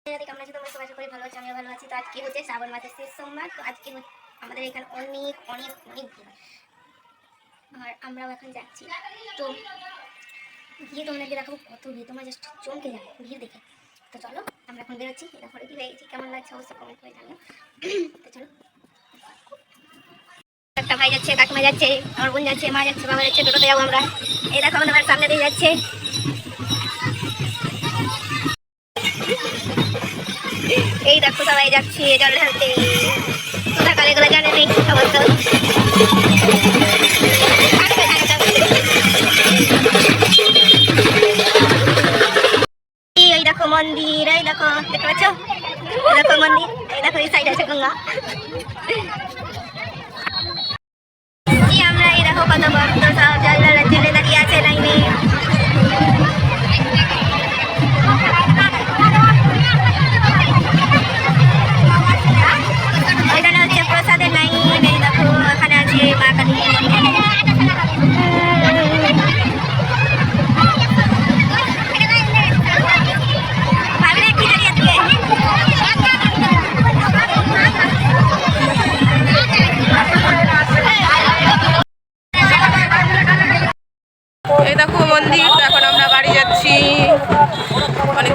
কেমন আছো তোমরা? সবাই সবাই ভালো আছো, আমিও ভালো আছি। তো আজকে হচ্ছে শ্রাবণ মাসের শেষ সোমবার। তো আজকে আমাদের এখানে অনেক অনেক অনেক ভিড়, আর আমরাও এখন যাচ্ছি। তো গিয়ে তোমাদেরকে দেখাবো কত ভিড়, তোমরা জাস্ট চমকে যাবে ভিড় দেখে। তো চলো আমরা এখন বেরোচ্ছি। এরপরে রেডি হয়ে গেছি, কেমন লাগছে অবশ্যই কমেন্ট করে জানিও। তো চলো, একটা ভাই যাচ্ছে, কাকিমা যাচ্ছে, আমার বোন যাচ্ছে, মা যাচ্ছে, বাবা যাচ্ছে, টোটোতে যাবো আমরা। এই দেখো আমাদের সামনে দিয়ে যাচ্ছে। এই দেখো সবাই যাচ্ছে জল ঢালতে। সকালে এগুলো জানে নেই অবশ্য। এই দেখো মন্দির, এই দেখো দেখতে পাচ্ছ, এই দেখো মন্দির, এই দেখো এই সাইড আছে গঙ্গা। আমরা এই দেখো কত ভক্ত সব জল ঢালার জন্য দাঁড়িয়ে আছে লাইনে। এখানে হচ্ছে প্রসাদের লাইন। এই দেখো এখানে আছে মা কালী। এই দেখো মন্দির। এখন আমরা বাড়ি যাচ্ছি। অনেক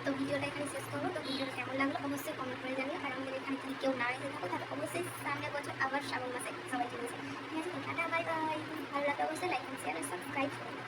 তো ভিডিওটা এখানে শেষ করবো। তো ভিডিওটা কেমন লাগলো অবশ্যই কমেন্ট করে জানিও। আর আমাদের এখানে যদি কেউ না রেখে থাকো তাহলে অবশ্যই সামনের বছর আবার শ্রাবণ মাসে সবাই চলে আসে। ঠিক আছে, তো টাটা বাই বাই। ভালো লাগলে অবশ্যই লাইক শেয়ার আর সাবস্ক্রাইব করো।